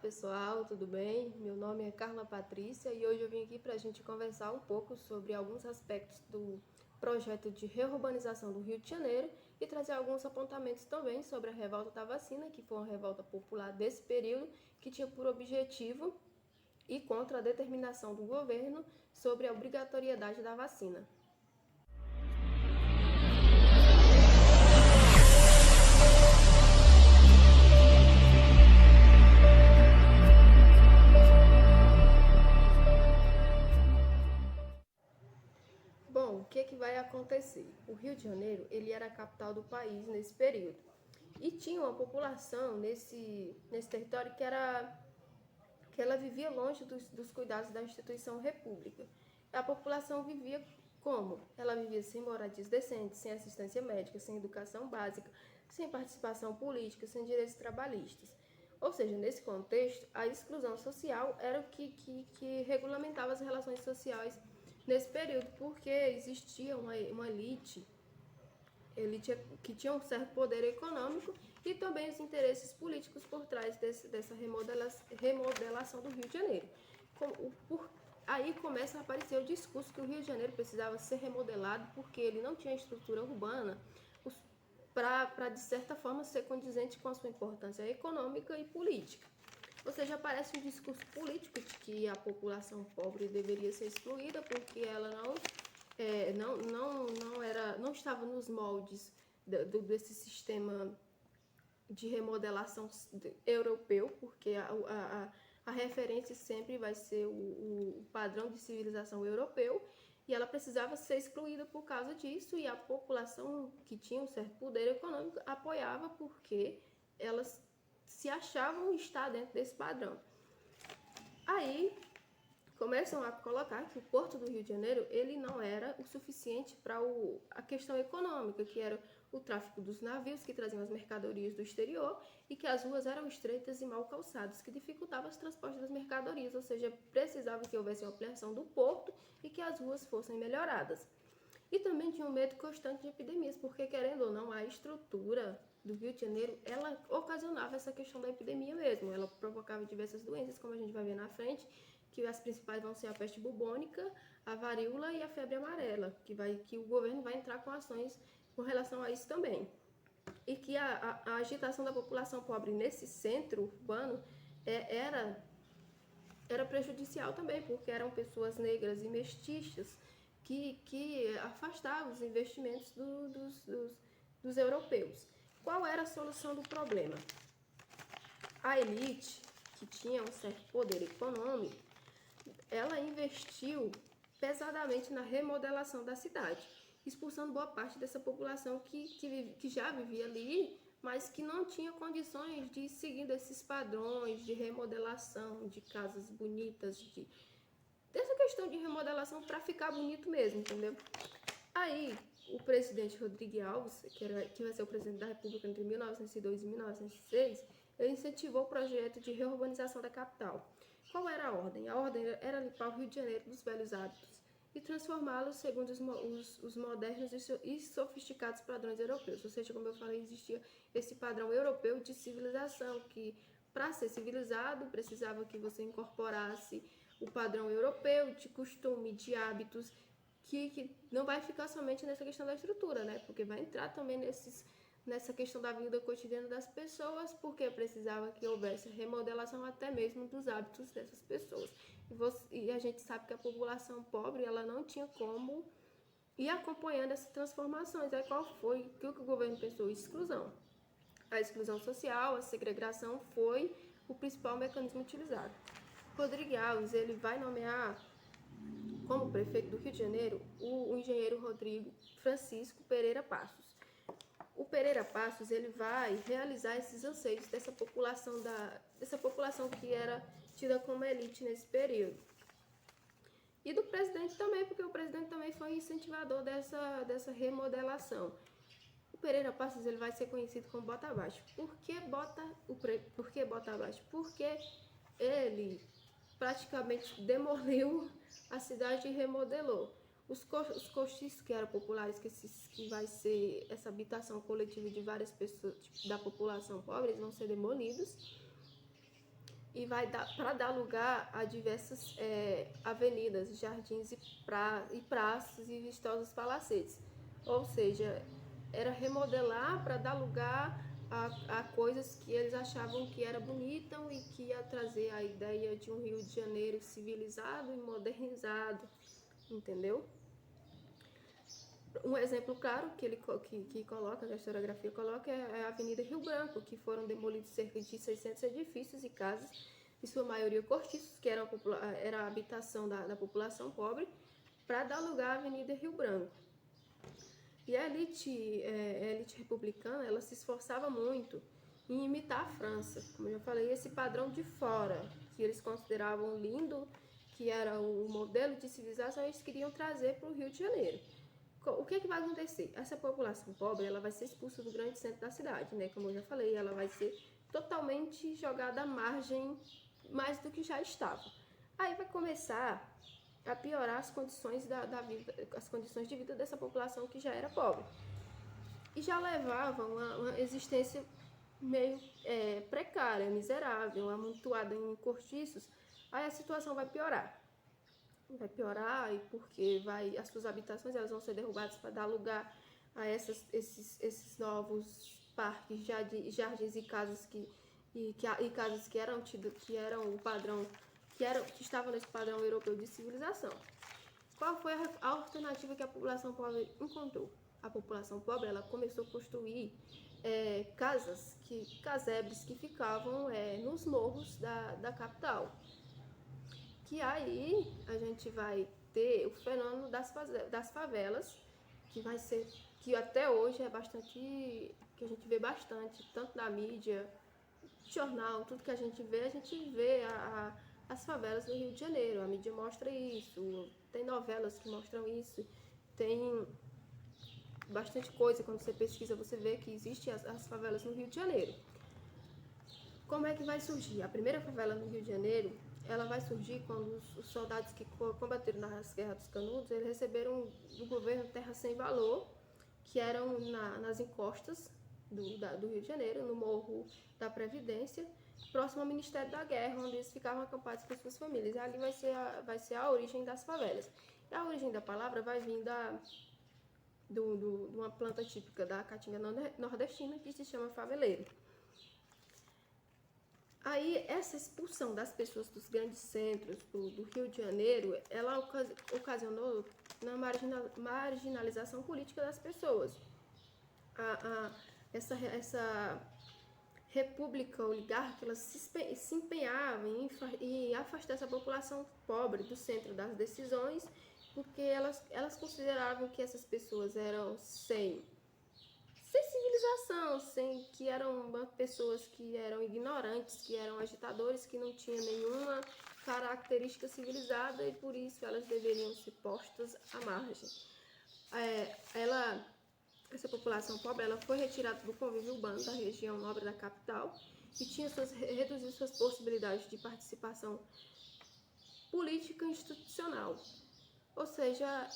pessoal, tudo bem? Meu nome é Carla Patrícia e hoje eu vim aqui para a gente conversar um pouco sobre alguns aspectos do projeto de reurbanização do Rio de Janeiro e trazer alguns apontamentos também sobre a revolta da vacina, que foi uma revolta popular desse período que tinha por objetivo ir contra a determinação do governo sobre a obrigatoriedade da vacina. Bom, o que vai acontecer? O Rio de Janeiro, ele era a capital do país nesse período. E tinha uma população nesse território que ela vivia longe dos cuidados da instituição república. A população vivia como? Ela vivia sem moradias decentes, sem assistência médica, sem educação básica, sem participação política, sem direitos trabalhistas. Ou seja, nesse contexto, a exclusão social era o que regulamentava as relações sociais nesse período, porque existia uma elite que tinha um certo poder econômico e também os interesses políticos por trás dessa remodelação do Rio de Janeiro. Aí começa a aparecer o discurso que o Rio de Janeiro precisava ser remodelado porque ele não tinha estrutura urbana para, de certa forma, ser condizente com a sua importância econômica e política. Ou seja, aparece um discurso político de que a população pobre deveria ser excluída porque ela não estava nos moldes desse sistema de remodelação europeu, porque a referência sempre vai ser o padrão de civilização europeu, e ela precisava ser excluída por causa disso, e a população que tinha um certo poder econômico apoiava porque elas se achavam estar dentro desse padrão. Aí começam a colocar que o Porto do Rio de Janeiro ele não era o suficiente para a questão econômica, que era o tráfico dos navios que traziam as mercadorias do exterior e que as ruas eram estreitas e mal calçadas, que dificultavam os transportes das mercadorias, ou seja, precisava que houvesse uma ampliação do porto e que as ruas fossem melhoradas. E também tinha um medo constante de epidemias, porque, querendo ou não, a estrutura do Rio de Janeiro, ela ocasionava essa questão da epidemia mesmo. Ela provocava diversas doenças, como a gente vai ver na frente, que as principais vão ser a peste bubônica, a varíola e a febre amarela, que o governo vai entrar com ações com relação a isso também. E que a agitação da população pobre nesse centro urbano era prejudicial também, porque eram pessoas negras e mestiças que afastavam os investimentos dos europeus. Qual era a solução do problema? A elite, que tinha um certo poder econômico, ela investiu pesadamente na remodelação da cidade, expulsando boa parte dessa população que já vivia ali, mas que não tinha condições de ir seguindo esses padrões de remodelação, de casas bonitas, dessa questão de remodelação para ficar bonito mesmo, entendeu? Aí, o presidente Rodrigues Alves, que vai ser o presidente da República entre 1902 e 1906, ele incentivou o projeto de reurbanização da capital. Qual era a ordem? A ordem era limpar o Rio de Janeiro dos velhos hábitos e transformá-los segundo os modernos e sofisticados padrões europeus. Ou seja, como eu falei, existia esse padrão europeu de civilização, que para ser civilizado precisava que você incorporasse o padrão europeu de costume, de hábitos, que não vai ficar somente nessa questão da estrutura, né? Porque vai entrar também nessa questão da vida cotidiana das pessoas, porque precisava que houvesse remodelação até mesmo dos hábitos dessas pessoas. E a gente sabe que a população pobre, ela não tinha como ir acompanhando essas transformações. Aí qual foi o que o governo pensou? Exclusão. A exclusão social, a segregação foi o principal mecanismo utilizado. Rodrigues Alves, ele vai nomear como prefeito do Rio de Janeiro o engenheiro Rodrigo Francisco Pereira Passos. O Pereira Passos ele vai realizar esses anseios dessa população que era tida como elite nesse período. E do presidente também, porque o presidente também foi incentivador dessa remodelação. O Pereira Passos ele vai ser conhecido como Bota Abaixo. Por que Bota Abaixo? Porque ele praticamente demoliu a cidade e remodelou. Os cortiços que eram populares, que vai ser essa habitação coletiva de várias pessoas, da população pobre, eles vão ser demolidos. e vai para dar lugar a diversas avenidas, jardins e praças e vistosos palacetes. Ou seja, era remodelar para dar lugar a coisas que eles achavam que era bonita e que ia trazer a ideia de um Rio de Janeiro civilizado e modernizado, entendeu? Um exemplo claro que ele que coloca, que a historiografia coloca, é a Avenida Rio Branco, que foram demolidos cerca de 600 edifícios e casas, em sua maioria cortiços, que era a habitação da população pobre, para dar lugar à Avenida Rio Branco. E a elite republicana, ela se esforçava muito em imitar a França, como eu já falei, esse padrão de fora, que eles consideravam lindo, que era o modelo de civilização, eles queriam trazer para o Rio de Janeiro. O que vai acontecer? Essa população pobre, ela vai ser expulsa do grande centro da cidade, né? Como eu já falei, ela vai ser totalmente jogada à margem, mais do que já estava. Aí vai começar a piorar as condições da vida, as condições de vida dessa população que já era pobre. E já levava uma existência meio precária, miserável, amontoada em cortiços. Aí a situação vai piorar. Vai piorar, e porque as suas habitações elas vão ser derrubadas para dar lugar a esses novos parques, jardins e casas casas que eram o padrão, que estavam nesse padrão europeu de civilização. Qual foi a alternativa que a população pobre encontrou? A população pobre ela começou a construir casebres que ficavam nos morros da capital. Que aí a gente vai ter o fenômeno das favelas, que até hoje é bastante, que a gente vê bastante, tanto na mídia, jornal, tudo que a gente vê as favelas no Rio de Janeiro. A mídia mostra isso, tem novelas que mostram isso, tem bastante coisa, quando você pesquisa você vê que existem as favelas no Rio de Janeiro. Como é que vai surgir? A primeira favela no Rio de Janeiro, ela vai surgir quando os soldados que combateram nas Guerras dos Canudos, eles receberam do governo terras sem valor, que eram nas encostas do Rio de Janeiro, no Morro da Previdência, próximo ao Ministério da Guerra, onde eles ficavam acampados com suas famílias. E ali vai ser a origem das favelas. E a origem da palavra vai vir de uma planta típica da caatinga nordestina, que se chama faveleiro. Aí, essa expulsão das pessoas dos grandes centros do Rio de Janeiro, ela ocasionou na marginalização política das pessoas. Essa república oligárquica, ela se empenhava em afastar essa população pobre do centro das decisões, porque elas consideravam que essas pessoas eram sem civilização, que eram pessoas que eram ignorantes, que eram agitadores, que não tinham nenhuma característica civilizada e por isso elas deveriam ser postas à margem. Essa população pobre ela foi retirada do convívio urbano da região nobre da capital e reduziu suas possibilidades de participação política e institucional. Ou seja,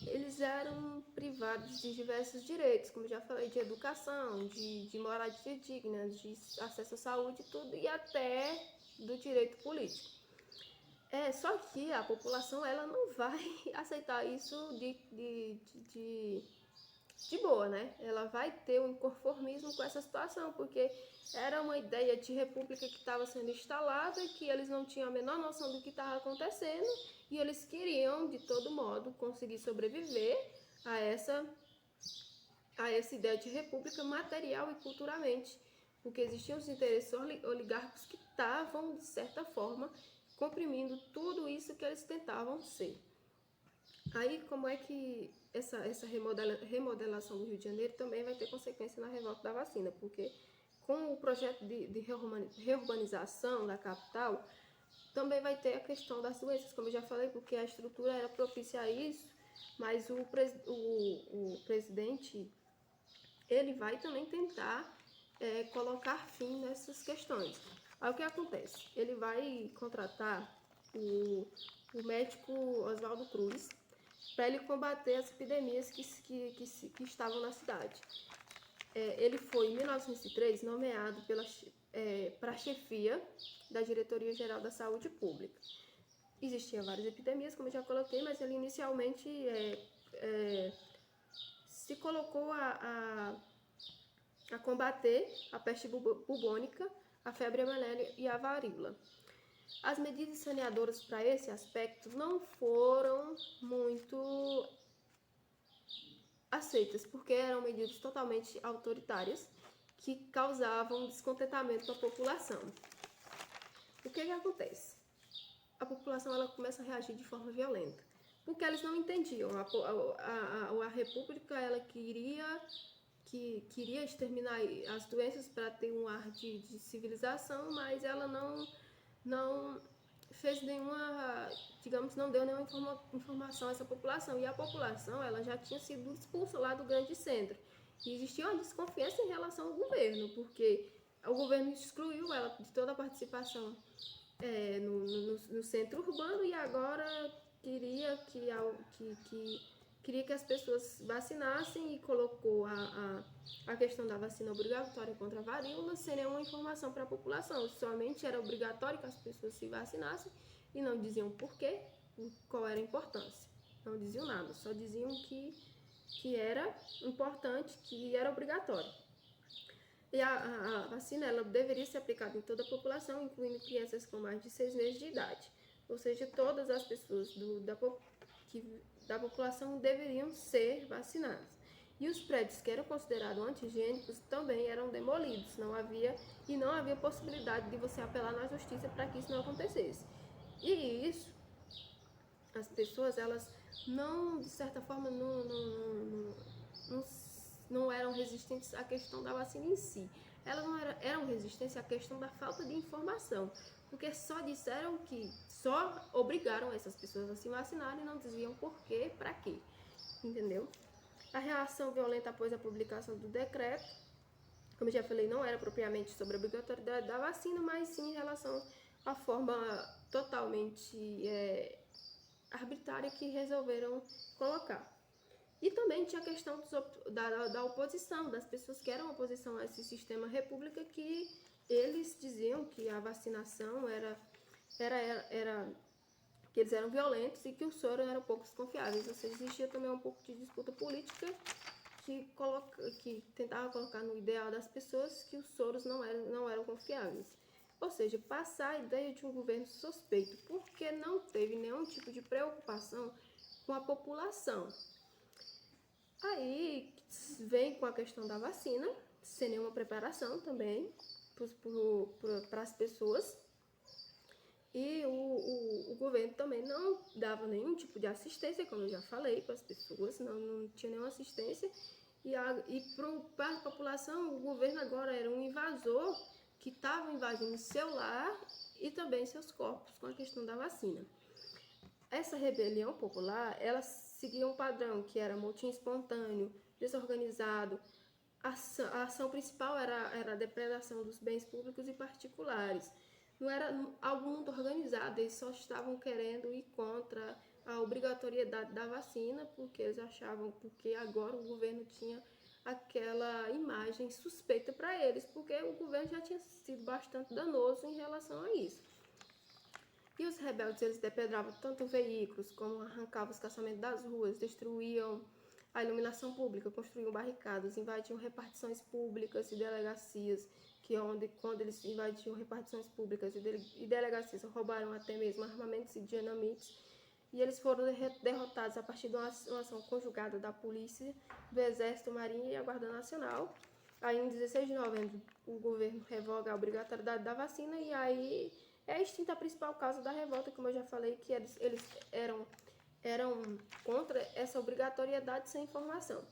eles eram privados de diversos direitos, como já falei, de educação, de moradia digna, de acesso à saúde, tudo, e até do direito político. Só que a população ela não vai aceitar isso de boa, né? Ela vai ter um inconformismo com essa situação, porque era uma ideia de república que estava sendo instalada, que eles não tinham a menor noção do que estava acontecendo, e eles queriam, de todo modo, conseguir sobreviver a essa ideia de república material e culturalmente, porque existiam os interesses oligárquicos que estavam, de certa forma, comprimindo tudo isso que eles tentavam ser. Aí, como é que essa remodelação do Rio de Janeiro também vai ter consequência na revolta da vacina, porque com o projeto de reurbanização da capital, também vai ter a questão das doenças, como eu já falei, porque a estrutura era propícia a isso, mas o presidente, ele vai também tentar colocar fim nessas questões. Aí o que acontece? Ele vai contratar o médico Oswaldo Cruz para ele combater as epidemias que estavam na cidade. Ele foi, em 1903, nomeado para a chefia da Diretoria-Geral da Saúde Pública. Existiam várias epidemias, como eu já coloquei, mas ele inicialmente se colocou a combater a peste bubônica, a febre amarela e a varíola. As medidas saneadoras para esse aspecto não foram muito aceitas, porque eram medidas totalmente autoritárias que causavam descontentamento da população. O que acontece? A população ela começa a reagir de forma violenta, porque eles não entendiam. A República ela queria exterminar as doenças para ter um ar de civilização, mas ela não fez nenhuma, digamos, não deu nenhuma informação a essa população. E a população ela já tinha sido expulsa lá do grande centro. E existia uma desconfiança em relação ao governo, porque o governo excluiu ela de toda a participação no centro urbano e agora queria que as pessoas vacinassem e colocou a questão da vacina obrigatória contra a varíola sem nenhuma informação para a população. Somente era obrigatório que as pessoas se vacinassem e não diziam por quê, qual era a importância. Não diziam nada, só diziam que era importante, que era obrigatório. E a vacina ela deveria ser aplicada em toda a população, incluindo crianças com mais de 6 meses de idade. Ou seja, todas as pessoas da população deveriam ser vacinadas. E os prédios que eram considerados anti-higiênicos também eram demolidos. Não havia possibilidade de você apelar na justiça para que isso não acontecesse. E isso, as pessoas, elas não, de certa forma, não eram resistentes à questão da vacina em si. Elas não eram resistentes à questão da falta de informação, porque só obrigaram essas pessoas a se vacinarem e não diziam por quê, para quê, entendeu? A reação violenta após a publicação do decreto, como eu já falei, não era propriamente sobre a obrigatoriedade da vacina, mas sim em relação à forma totalmente arbitrária que resolveram colocar. E também tinha a questão da oposição, das pessoas que eram oposição a esse sistema república, que eles diziam que a vacinação que eles eram violentos e que os soros eram pouco confiáveis. Ou seja, existia também um pouco de disputa política que tentava colocar no ideal das pessoas que os soros não eram confiáveis. Ou seja, passar a ideia de um governo suspeito, porque não teve nenhum tipo de preocupação com a população. Aí vem com a questão da vacina, sem nenhuma preparação também para as pessoas. E o governo também não dava nenhum tipo de assistência, como eu já falei, para as pessoas, não tinha nenhuma assistência. E para a população, o governo agora era um invasor que estava invadindo seu lar e também seus corpos com a questão da vacina. Essa rebelião popular, ela seguia um padrão que era motim espontâneo, desorganizado. A ação principal era a depredação dos bens públicos e particulares. Não era algo muito organizado, eles só estavam querendo ir contra a obrigatoriedade da vacina, porque eles achavam que agora o governo tinha aquela imagem suspeita para eles, porque o governo já tinha sido bastante danoso em relação a isso. E os rebeldes, eles depredavam tanto veículos, como arrancavam os calçamentos das ruas, destruíam a iluminação pública, construíam barricadas, invadiam repartições públicas e delegacias, quando eles invadiam repartições públicas e delegacias, roubaram até mesmo armamentos e dinamites. E eles foram derrotados a partir de uma ação conjugada da polícia, do Exército, Marinha e a Guarda Nacional. Aí, em 16 de novembro, o governo revoga a obrigatoriedade da vacina e aí é extinta a principal causa da revolta, como eu já falei, que eles eram contra essa obrigatoriedade sem informação.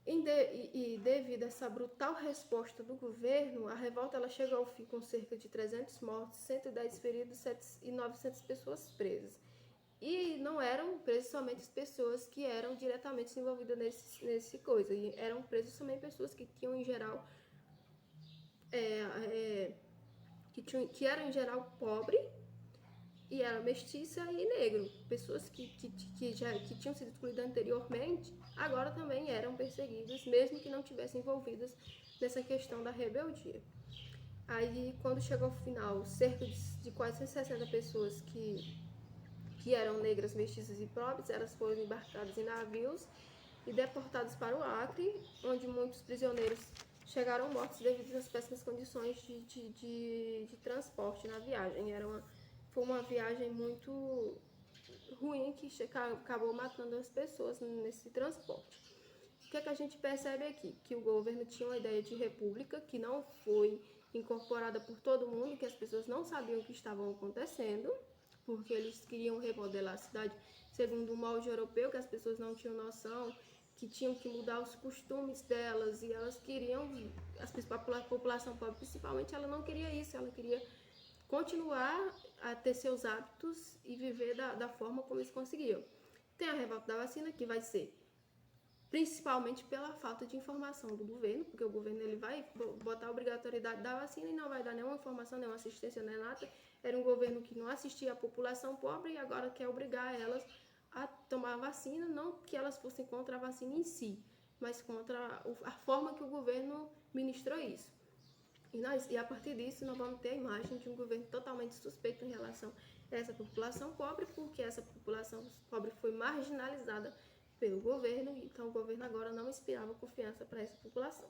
E devido a essa brutal resposta do governo, a revolta ela chega ao fim com cerca de 300 mortos, 110 feridos e 900 pessoas presas. E não eram presas somente as pessoas que eram diretamente envolvidas nesse coisa, e eram presas também pessoas que tinham em geral que eram em geral pobre e era mestiça e negro. Pessoas que tinham sido excluídas anteriormente, agora também eram perseguidas, mesmo que não tivessem envolvidas nessa questão da rebeldia. Aí, quando chegou ao final, cerca de 460 pessoas que eram negras, mestiças e pobres, elas foram embarcadas em navios e deportadas para o Acre, onde muitos prisioneiros chegaram mortos devido às péssimas condições de transporte na viagem. Foi uma viagem muito ruim que acabou matando as pessoas nesse transporte. O que é que a gente percebe aqui? Que o governo tinha uma ideia de república que não foi incorporada por todo mundo, que as pessoas não sabiam o que estavam acontecendo, porque eles queriam remodelar a cidade segundo o molde europeu, que as pessoas não tinham noção, que tinham que mudar os costumes delas, e elas queriam, a população pobre principalmente, ela não queria isso, ela queria continuar a ter seus hábitos e viver da forma como eles conseguiam. Tem a revolta da vacina, que vai ser principalmente pela falta de informação do governo, porque o governo ele vai botar a obrigatoriedade da vacina e não vai dar nenhuma informação, nenhuma assistência, nem nada. Era um governo que não assistia a população pobre e agora quer obrigar elas a tomar a vacina, não que elas fossem contra a vacina em si, mas contra a forma que o governo ministrou isso. E a partir disso, nós vamos ter a imagem de um governo totalmente suspeito em relação a essa população pobre, porque essa população pobre foi marginalizada pelo governo, então o governo agora não inspirava confiança para essa população.